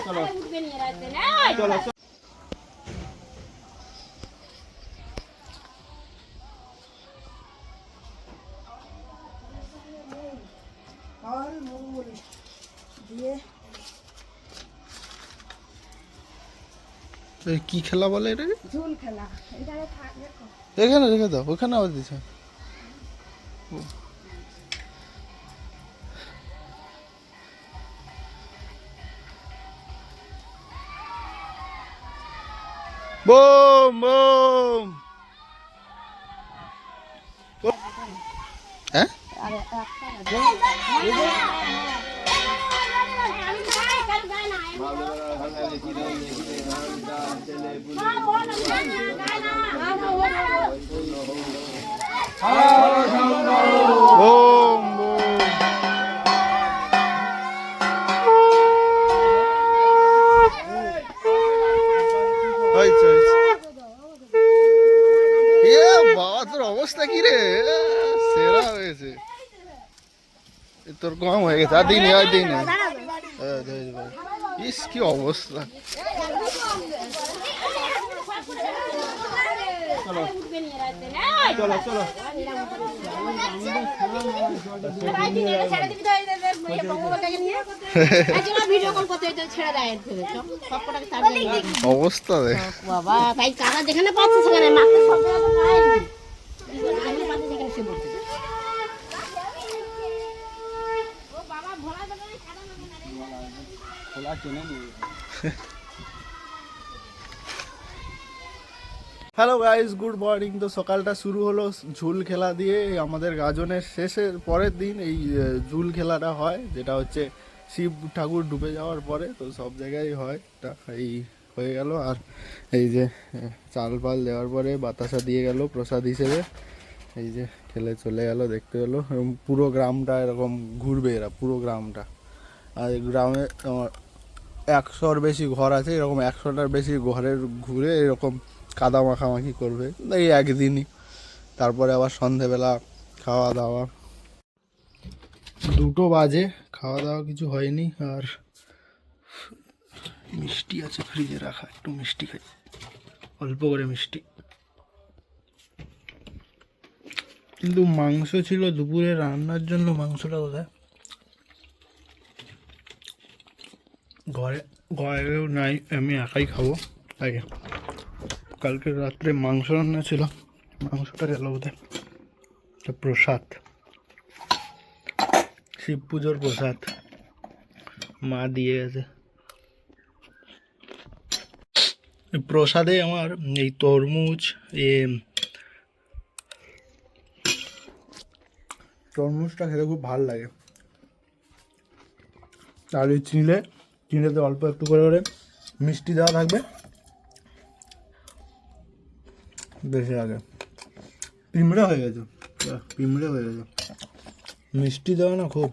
চলো কি খেলা বলে এটাকে? ঝুল খেলা। এখানে রেখে দাও, ওখানে আবার দিছে। Boom boom. হ্যাঁ বুম বুম। হয়েছে হয়েছে। এ বাবা, তোর অবস্থা কি রে? সেরা হয়েছে। তোর কম হয়ে গেছে, আর দিন আর দিন। ইস কি অবস্থা। চলো চলো চলো। অবস্থা দেখ বাবা, ভাই কারা যেখানে পাচ্ছে সেখানে মাকে সব হ্যালো গাইস, গুড মর্নিং। তো সকালটা শুরু হলো ঝুল খেলা দিয়ে। আমাদের গাজনের শেষের পরের দিন এই ঝুল খেলাটা হয়, যেটা হচ্ছে শিব ঠাকুর ডুবে যাওয়ার পরে। তো সব জায়গায় হয় এটা। এই হয়ে গেল। আর এই যে চাল পাল দেওয়ার পরে বাতাসা দিয়ে গেল প্রসাদ হিসেবে। এই যে খেলে চলে গেল, দেখতে পেলো। পুরো গ্রামটা এরকম ঘুরবে এরা, পুরো গ্রামটা। আর এই গ্রামে 100-র বেশি ঘর আছে, এরকম 100-টার বেশি ঘরের ঘুরে এরকম কাদা মাখামাখি করবে এই একদিনই। তারপরে আবার সন্ধেবেলা খাওয়া দাওয়া। 2টো বাজে, খাওয়া দাওয়া কিছু হয়নি। আর মিষ্টি আছে ফ্রিজে রাখা, একটু মিষ্টি খাই, অল্প করে মিষ্টি। কিন্তু মাংস ছিল দুপুরে রান্নার জন্য। মাংসটা কোথায়? ঘরেও নাই, আমি একাই খাবো আগে। কালকে রাত্রে মাংস রান্না ছিল, মাংসটা গেল বোধহয়। প্রসাদ, শিব পুজোর প্রসাদ মা দিয়ে গেছে। প্রসাদে আমার এই তরমুজটা খেতে খুব ভালো লাগে। আর এই চিনেতে অল্প একটু করে করে মিষ্টি দেওয়া থাকবে, বেশি লাগে। পিমড়ে হয়ে গেছে, পিমড়ে হয়ে গেছে। মিষ্টি দেওয়া না খুব।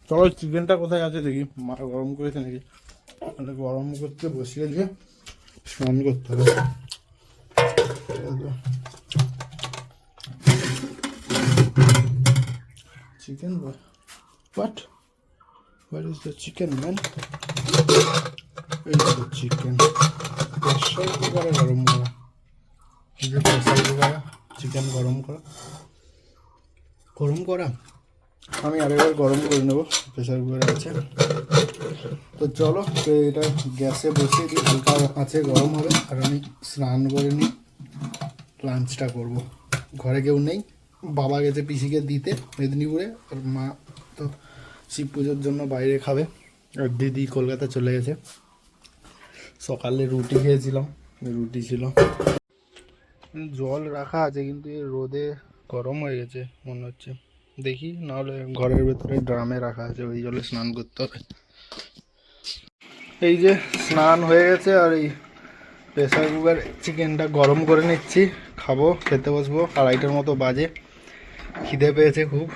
চলো চিকেনটা কোথায় আছে দেখি। মা গরম করেছে নাকি? তাহলে গরম করতে বসিয়ে দিয়ে স্নান করতে হবে। Chicken what where is the chicken man? এই যে চিকেন প্রেসার কুকারে গরম করা। এই যে প্রেসার কুকারে চিকেন গরম করা। আমি আরেকবার গরম করে নেবো, প্রেসার কুকারে আছে। তো চলো, তো এটা গ্যাসে বসিয়ে দিই, হালকা আছে গরম হবে। আর আমি স্নান করে নিই, লাঞ্চটা করব। ঘরে কেউ নেই, বাবা গেছে পিসিকে দিতে মেদিনীপুরে। আর মা তো শিব পুজোর জন্য বাইরে খাবে। আর দিদি কলকাতা চলে গেছে। সকালে রুটি খেয়েছিলাম, রুটি ছিল। জল রাখা আছে কিন্তু এই রোদে গরম হয়ে গেছে মনে হচ্ছে। দেখি, নাহলে ঘরের ভেতরে ড্রামে রাখা আছে, ওই জলে স্নান করতে হবে। এই যে স্নান হয়ে গেছে, আর এই প্রেসার কুকার চিকেনটা গরম করে নিচ্ছি। খাবো, খেতে বসবো। 2:30টার মতো বাজে, খিদে পেয়েছে খুব।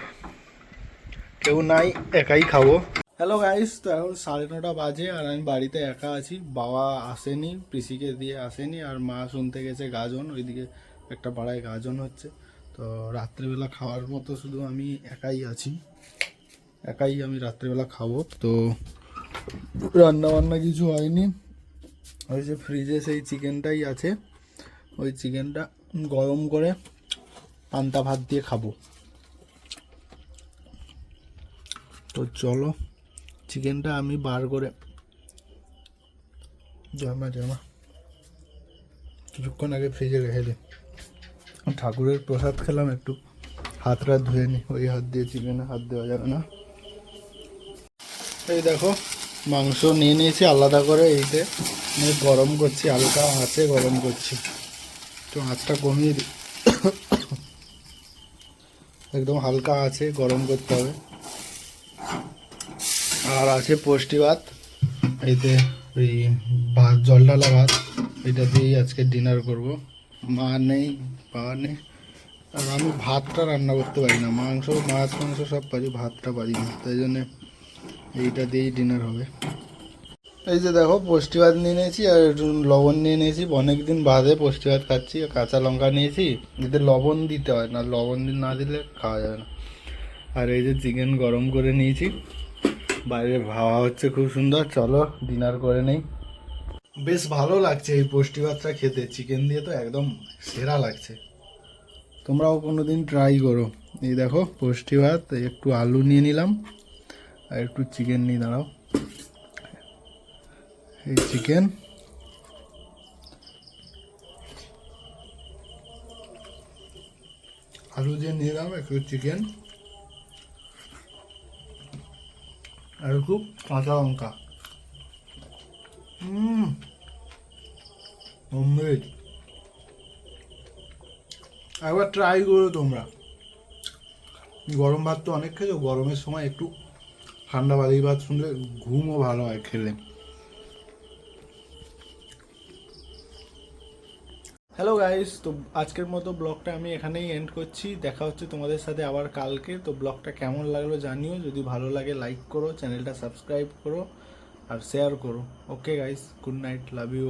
কেউ নাই, একাই খাবো। হ্যালো গাইস, তো এখন 9:30 বাজে আর আমি বাড়িতে একা আছি। বাবা আসেনি, পিসিকে দিয়ে আসেনি। আর মা শুনতে গেছে গাজন, ওইদিকে একটা পাড়ায় গাজন হচ্ছে, তো রাত্রেবেলা খাওয়ার মতো শুধু আমি একাই আছি, একাই আমি রাত্রেবেলা খাবো। তো রান্না বান্না কিছু হয়নি, ওই যে ফ্রিজে সেই চিকেনটাই আছে, ওই চিকেনটা গরম করে পান্তা ভাত দিয়ে খাবো। তো চলো চিকেনটা আমি বার করে জমা কিছুক্ষণ আগে ফ্রিজে রেখে দিই। ঠাকুরের প্রসাদ খেলাম, একটু হাতটা ধুয়ে নি, ওই হাত দিয়ে চিকেনে হাত দেওয়া যাবে না। এই দেখো মাংস নিয়ে নিয়েছি আলাদা করে, এইতে গরম করছি, হালকা আঁচে গরম করছি, তো আঁচটা কমিয়ে দিই, একদম হালকা আছে গরম করতে হবে। আর আছে পুষ্টি ভাত, এইতে ওই ভাত জল ঢালা ভাত, এটা দিয়েই আজকে ডিনার করব। মা নেই, বাবা নেই, আর আমি ভাতটা রান্না করতে পারি না, মাংস মাছ মাংস সব পারি, ভাতটা পারি না, তাই জন্যে এইটা দিয়েই ডিনার হবে। এই যে দেখো পুষ্টি ভাত নিয়ে নিয়েছি, আর একটু লবণ নিয়ে নিয়েছি, অনেক দিন বাদে পুষ্টি ভাত খাচ্ছি। কাঁচা লঙ্কা নিয়েছি, এতে লবণ দিতে হয় না, লবণ না দিলে খাওয়া যাবে না। আর এই যে চিকেন গরম করে নিয়েছি, বাইরে হাওয়া হচ্ছে খুব সুন্দর, চলো ডিনার করে নেই। বেশ ভালো লাগছে এই পুষ্টি ভাতটা খেতে, চিকেন দিয়ে তো একদম সেরা লাগছে, তোমরাও কোনো দিন ট্রাই করো। এই দেখো পুষ্টি ভাত, একটু আলু নিয়ে নিলাম আর একটু চিকেন নিয়ে, দাঁড়াও, এই চিকেন, আলু দিয়ে নিলাম, একটু চিকেন আর একটু কাঁচা লঙ্কা। অমৃত, একবার ট্রাই করো তোমরা। গরম ভাত তো অনেক খেয়েছো, গরমের সময় একটু ঠান্ডা বালি ভাত শুনলে ঘুমও ভালো হয় খেলে। হ্যালো গাইস, তো আজকের মতো ব্লগটা আমি এখানেই এন্ড করছি, দেখা হচ্ছে তোমাদের সাথে আবার কালকে। তো ব্লগটা কেমন লাগলো জানিও, যদি ভালো লাগে লাইক করো, চ্যানেলটা সাবস্ক্রাইব করো আর শেয়ার করো। Okay guys, good night, love you.